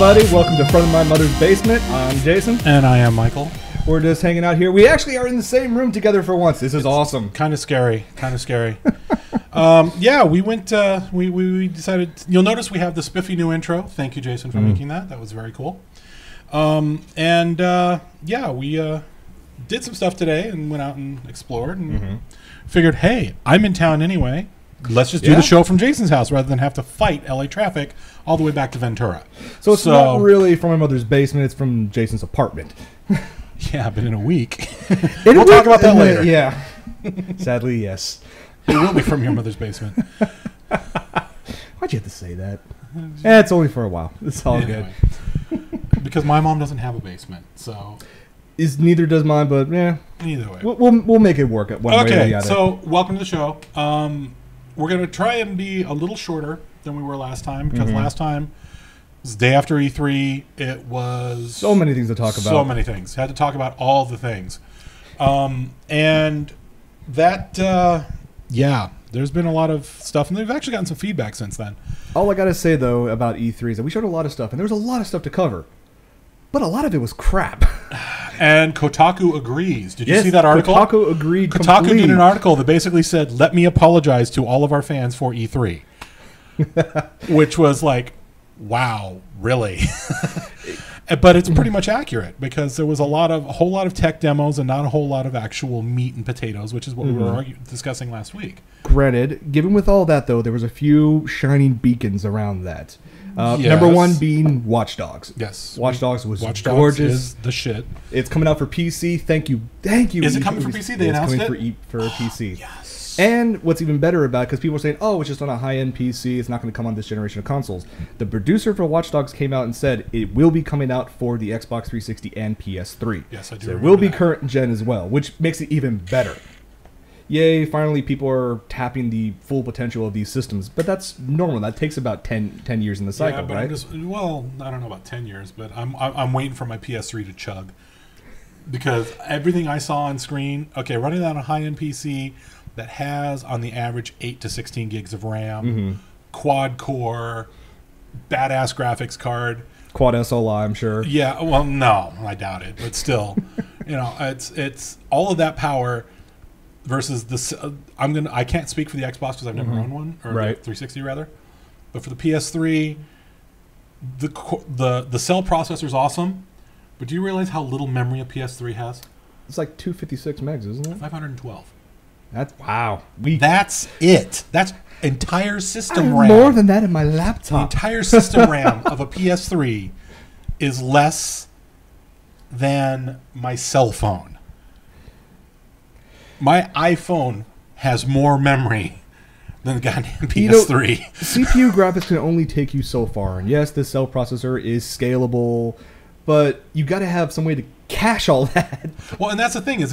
everybody. Welcome to Front of My Mother's Basement. I'm Jason. And I am Michael. We're just hanging out here. We actually are in the same room together for once. This is awesome. Kind of scary. Yeah, we went, we decided, you'll notice we have the spiffy new intro. Thank you, Jason, for making that. That was very cool. Yeah, we did some stuff today and went out and explored and figured, hey, I'm in town anyway. Let's just do the show from Jason's house rather than have to fight LA traffic all the way back to Ventura. So it's not really from my mother's basement. It's from Jason's apartment. Yeah, but in a week. We'll talk about that later. Yeah. Sadly, yes. It will be from your mother's basement. Why'd you have to say that? It's only for a while. It's all good. Because my mom doesn't have a basement, so... Neither does mine, but yeah. Either way. We'll make it work one way or the other. So welcome to the show. We're going to try and be a little shorter than we were last time, because last time was the day after E3. It was... So many things to talk about. So many things. Had to talk about all the things. And that, yeah, there's been a lot of stuff, and they've actually gotten some feedback since then. All I got to say, though, about E3 is that we showed a lot of stuff, and there was a lot of stuff to cover. But a lot of it was crap. And Kotaku agrees. Did you see that article? Kotaku agreed Kotaku did an article that basically said, let me apologize to all of our fans for E3. Which was like, wow, really? But it's pretty much accurate, because there was a whole lot of tech demos and not a whole lot of actual meat and potatoes, which is what we were discussing last week. Granted, given with all that, though, there was a few shining beacons around that. Yes. Number one being Watch Dogs. Yes. Watch Dogs was Watch gorgeous. Dogs is the shit. It's coming out for PC. Thank you. Is it coming for PC? They announced it? It's coming for PC. Yes. And what's even better about it, because people are saying, oh, it's just on a high-end PC. It's not going to come on this generation of consoles. The producer for Watch Dogs came out and said it will be coming out for the Xbox 360 and PS3. Yes, I do. So it will be current gen as well, which makes it even better. Yay, finally people are tapping the full potential of these systems. But that's normal. That takes about 10 years in the cycle, yeah, but right? Well, I don't know about 10 years, but I'm waiting for my PS3 to chug. Because everything I saw on screen, okay, running that on a high-end PC that has, on the average, 8 to 16 gigs of RAM, quad-core, badass graphics card. Quad SLI, I'm sure. Yeah, well, no, I doubt it. But still, it's all of that power... versus this, I can't speak for the Xbox because I've never owned one, or the 360 rather. But for the PS3, the cell processor is awesome. But do you realize how little memory a PS3 has? It's like 256 megs, isn't it? 512. That's wow. That's it. That's entire system RAM. More than that in my laptop. The entire system RAM of a PS3 is less than my cell phone. My iPhone has more memory than the goddamn PS3. CPU graphics can only take you so far. And yes, the cell processor is scalable, but you got to have some way to cache all that. Well, and that's the thing is,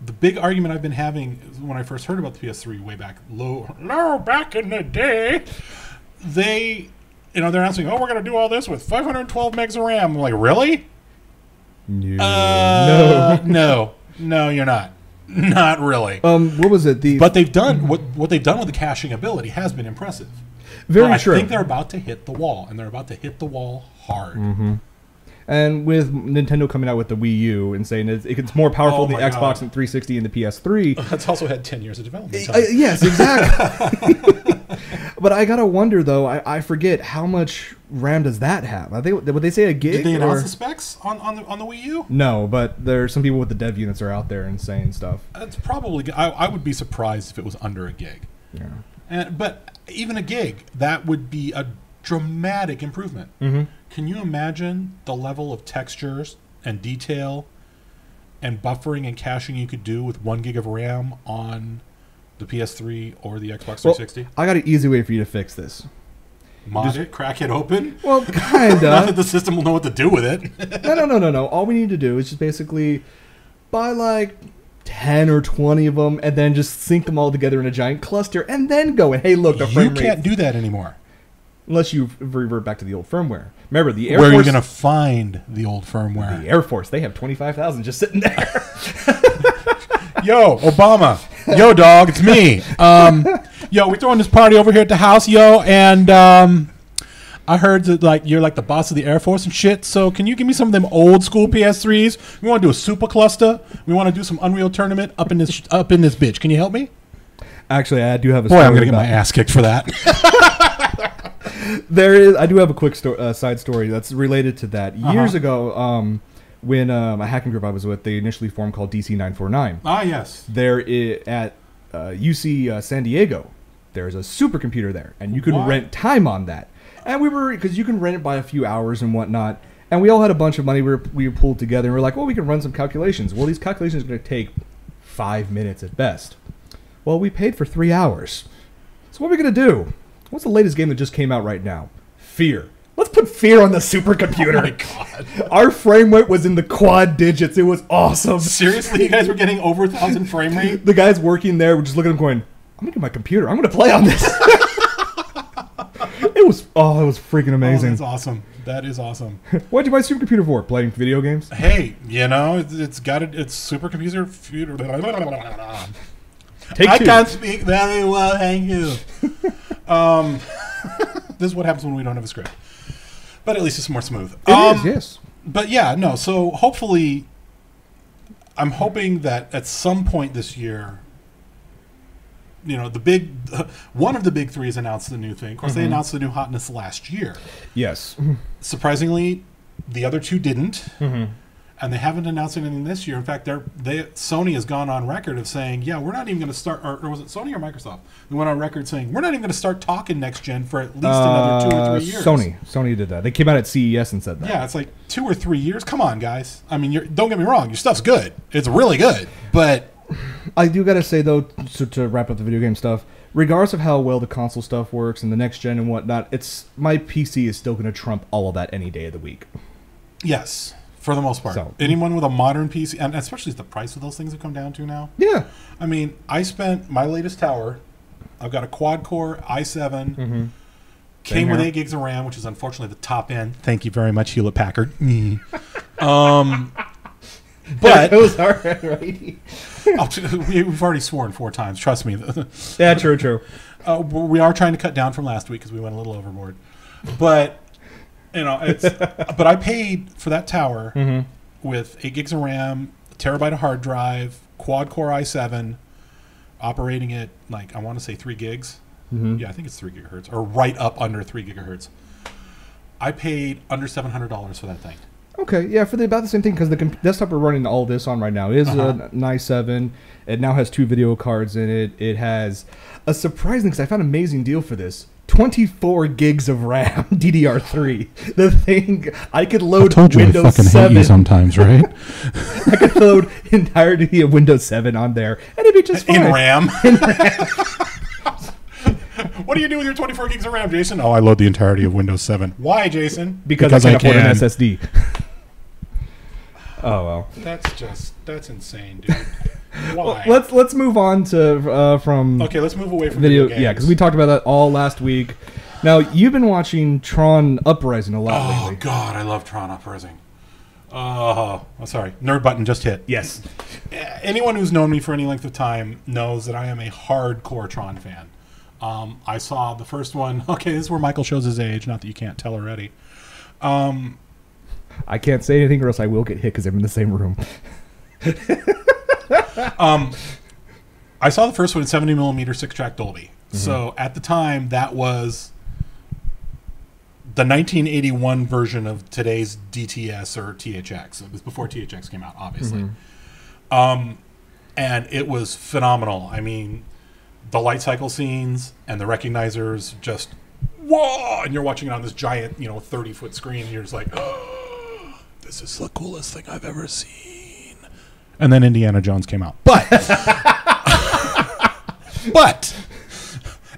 the big argument I've been having when I first heard about the PS3 way back back in the day, they're announcing, oh, we're going to do all this with 512 megs of RAM. I'm like, really? No. No, you're not. Not really. What was it? But they've done what they've done with the caching ability has been impressive. Very true. I think they're about to hit the wall, and they're about to hit the wall hard. And with Nintendo coming out with the Wii U and saying it's more powerful than the Xbox and 360 and the PS3. That's also had 10 years of development time. Yes, exactly. But I gotta wonder though. I forget how much RAM does that have. Would they say a gig? Did they announce the specs on the Wii U? No, but there are some people with the dev units are out there and saying stuff. That's probably. I would be surprised if it was under a gig. Yeah. But even a gig, that would be a dramatic improvement. Can you imagine the level of textures and detail and buffering and caching you could do with 1 gig of RAM on the PS3 or the Xbox 360? Well, I got an easy way for you to fix this. Mod it, crack it open? Well, kind of. Not that the system will know what to do with it. No. All we need to do is just basically buy like 10 or 20 of them and then just sync them all together in a giant cluster and then go and, hey, look, the frame rate. You can't do that anymore. Unless you revert back to the old firmware. Remember, the Air Where Force... are you going to find the old firmware? The Air Force. They have 25,000 just sitting there. Yo, Obama. Yo, dog, it's me. Yo, we're throwing this party over here at the house, yo, and I heard that like you're like the boss of the Air Force and shit. So can you give me some of them old school PS3s? We want to do a super cluster. We want to do some Unreal Tournament up in this bitch. Can you help me? Actually, I do have a Boy, story. I'm gonna get my ass kicked for that. I do have a quick side story that's related to that. Years ago, when a hacking group I was with, they initially formed called DC 949. Ah, yes. There at UC San Diego, there's a supercomputer there, and you could rent time on that. And because you can rent it by a few hours and whatnot. And we all had a bunch of money we were pulled together, and we're like, well, we can run some calculations. Well, these calculations are going to take 5 minutes at best. Well, we paid for 3 hours. So what are we going to do? What's the latest game that just came out right now? F.E.A.R. Let's put F.E.A.R. on the supercomputer. Oh my god. Our frame rate was in the quad digits. It was awesome. Seriously, you guys were getting over 1,000 frame rate? The guys working there were just looking at him going, I'm going to get my computer. I'm going to play on this. It was freaking amazing. Oh, that's awesome. That is awesome. What'd you buy a supercomputer for? Playing video games? Hey, it's supercomputer. I can't speak very well, thank you. This is what happens when we don't have a script. But at least it's more smooth. It is, yes. But yeah, no. So hopefully, I'm hoping that at some point this year, one of the big three has announced the new thing. Of course, they announced the new hotness last year. Yes. Surprisingly, the other two didn't. And they haven't announced anything this year. In fact, Sony has gone on record of saying, yeah, we're not even going to start, or was it Sony or Microsoft? They went on record saying, we're not even going to start talking next gen for at least another 2 or 3 years. Sony did that. They came out at CES and said that. Yeah, it's like 2 or 3 years. Come on, guys. I mean, don't get me wrong. Your stuff's good. It's really good. But I do got to say, though, to wrap up the video game stuff, regardless of how well the console stuff works and the next gen and whatnot, my PC is still going to trump all of that any day of the week. Yes. For the most part. So, anyone with a modern PC, and especially the price of those things have come down to now. Yeah. I mean, I spent my latest tower, I've got a quad-core i7, came with 8 gigs of RAM, which is unfortunately the top end. Thank you very much, Hewlett-Packard. But those are right. We've already sworn 4 times, trust me. Yeah, true. We are trying to cut down from last week because we went a little overboard. But... but I paid for that tower with 8 gigs of RAM, a terabyte of hard drive, quad-core i7, operating at, I want to say 3 gigs. Yeah, I think it's 3 gigahertz, or right up under 3 gigahertz. I paid under $700 for that thing. Okay, yeah, for about the same thing, because the desktop we're running all this on right now is an i7. It now has 2 video cards in it. It has a surprising, because I found an amazing deal for this, 24 gigs of RAM, DDR3. The thing, I could load Windows 7. Hate you sometimes, right? I could load entirety of Windows 7 on there, and it'd be just fine. In RAM? What do you do with your 24 gigs of RAM, Jason? Oh, I load the entirety of Windows 7. Why, Jason? Because I can't afford an SSD. Oh, well. That's insane, dude. Why? Well, let's move on to from... Okay, let's move away from video games. Yeah, because we talked about that all last week. Now, you've been watching Tron Uprising a lot lately. Oh, God, I love Tron Uprising. Oh, sorry. Nerd button just hit. Yes. Anyone who's known me for any length of time knows that I am a hardcore Tron fan. I saw the first one. Okay, this is where Michael shows his age. Not that you can't tell already. I can't say anything or else I will get hit because I'm in the same room. I saw the first one in 70mm 6-track Dolby. So at the time, that was the 1981 version of today's DTS or THX. It was before THX came out, obviously. And it was phenomenal. I mean, the light cycle scenes and the recognizers just, whoa! And you're watching it on this giant, 30-foot screen, and you're just like, oh, this is the coolest thing I've ever seen. And then Indiana Jones came out. But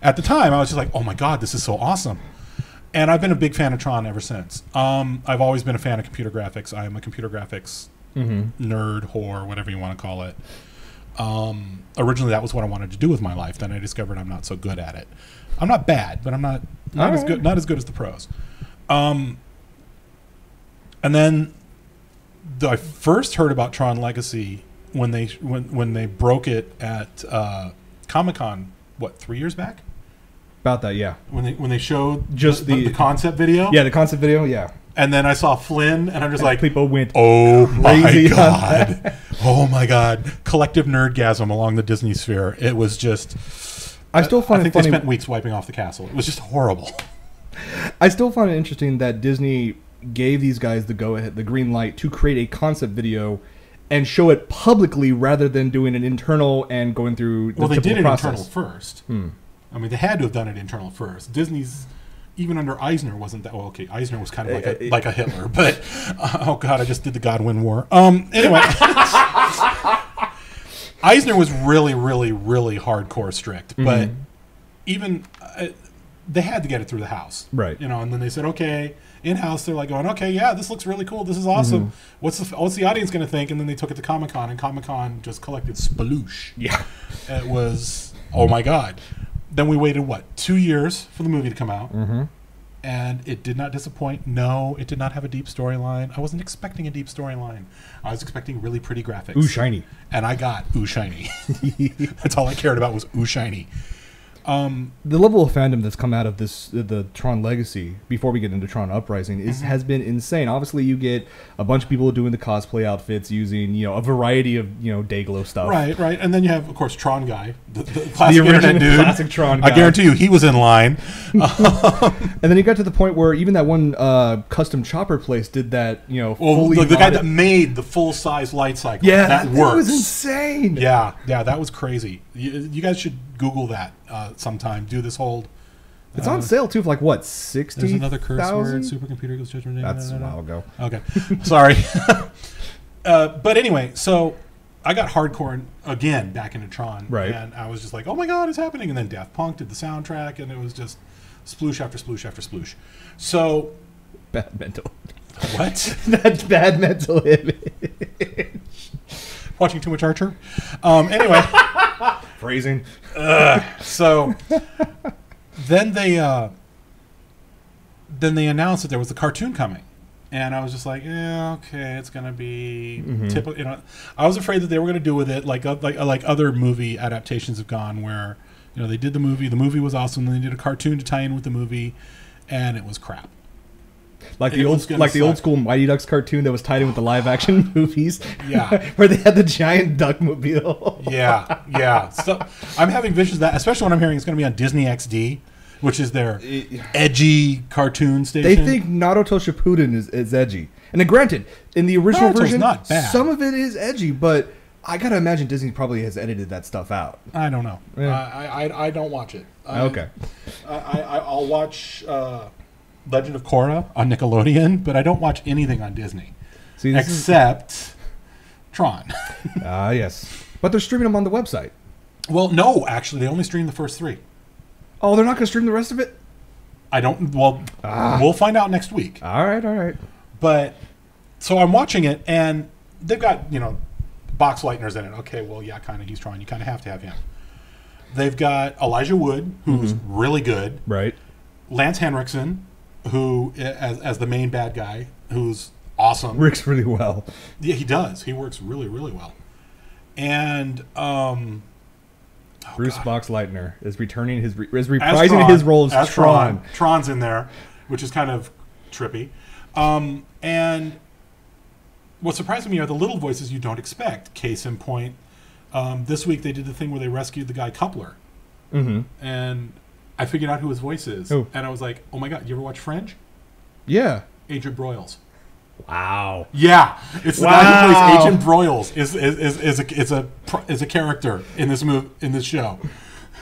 at the time, I was just like, oh my God, this is so awesome. And I've been a big fan of Tron ever since. I've always been a fan of computer graphics. I am a computer graphics nerd, whore, whatever you want to call it. Originally, that was what I wanted to do with my life. Then I discovered I'm not so good at it. I'm not bad, but I'm not as good. Not as good as the pros. And then I first heard about Tron Legacy when they broke it at Comic-Con. What, 3 years back? About that, yeah. When they showed Just the concept video. Yeah, the concept video, yeah. And then I saw Flynn, and I'm just like, people went oh my crazy God. Oh my God. Collective nerdgasm along the Disney sphere. It was just... I still find I think it funny. they spent weeks wiping off the castle. It was just horrible. I still find it interesting that Disney gave these guys the go-ahead, the green light, to create a concept video and show it publicly rather than doing an internal and going through the Well, they did it process. internal first. I mean, they had to have done it internal first. Disney's... Even under Eisner wasn't that... Well, okay, Eisner was kind of like a Hitler, but... oh, God, I just did the Godwin War. Anyway... Eisner was really, really, really hardcore strict, but even... they had to get it through the House. Right. You know, and then they said, okay, in-house, they're like going, okay, yeah, this looks really cool. This is awesome. What's the audience going to think? And then they took it to Comic-Con, and Comic-Con just collected sploosh. Yeah. It was... Oh, my God. Then we waited, 2 years for the movie to come out. And it did not disappoint. No, it did not have a deep storyline. I wasn't expecting a deep storyline. I was expecting really pretty graphics. Ooh, shiny. And I got ooh, shiny. That's all I cared about was ooh, shiny. The level of fandom that's come out of the Tron Legacy, before we get into Tron Uprising, has been insane. Obviously, you get a bunch of people doing the cosplay outfits using, a variety of, Dayglow stuff. Right. And then you have, of course, Tron Guy, the classic internet dude. Classic Tron guy. I guarantee you, he was in line. And then you got to the point where even that one custom chopper place did that, fully the guy that made the full-size light cycle. Yeah, that works. was insane. Yeah, that was crazy. You guys should Google that sometime. Do this whole... It's on sale, too, for like, what, 60? There's another curse word. Supercomputer equals judgment. That's a while ago. Okay. Sorry. But anyway, so I got hardcore again back into Tron. Right. And I was just like, oh my God, it's happening. And then Daft Punk did the soundtrack, and it was just sploosh after sploosh after sploosh. So... Bad mental. What? That's bad mental image. Watching too much Archer? Anyway. Phrasing. So... Then they announced that there was a cartoon coming, and I was just like, yeah, okay, it's gonna be typical. I was afraid that they were gonna do with it like other movie adaptations have gone, where they did the movie was awesome, and they did a cartoon to tie in with the movie, and it was crap. Like the old school Mighty Ducks cartoon that was tied in with the live action movies. Yeah. Where they had the giant duckmobile. Yeah. So I'm having visions of that, especially when I'm hearing it's going to be on Disney XD, which is their edgy cartoon station. They think Naruto Shippuden is edgy. And then granted, in the original Naruto's version, not bad. some of it is edgy, but I gotta imagine Disney probably has edited that stuff out. I don't know. Yeah. I don't watch it. Okay. I'll watch Legend of Korra on Nickelodeon, but I don't watch anything on Disney. See, except Tron. Yes. But they're streaming them on the website. Well, no, actually, they only stream the first 3. Oh, they're not going to stream the rest of it? I don't... Well, we'll find out next week. All right. But, so I'm watching it, and they've got, Box Lightner's in it. Okay, well, yeah, kind of, he's Tron. You kind of have to have him. They've got Elijah Wood, who's really good. Right. Lance Henriksen, who, as the main bad guy, who's awesome. Works really well. Yeah, he does. He works really, really well. And Bruce Boxleitner is returning is reprising his role as Tron. Tron's in there, which is kind of trippy. And what surprised me are the little voices you don't expect. Case in point, this week they did the thing where they rescued the guy Coupler. And I figured out who his voice is. Who? And I was like, oh my God, you ever watch Fringe? Yeah. Agent Broyles. Wow. Yeah, it's the guy who plays Agent Broyles is a character in this show.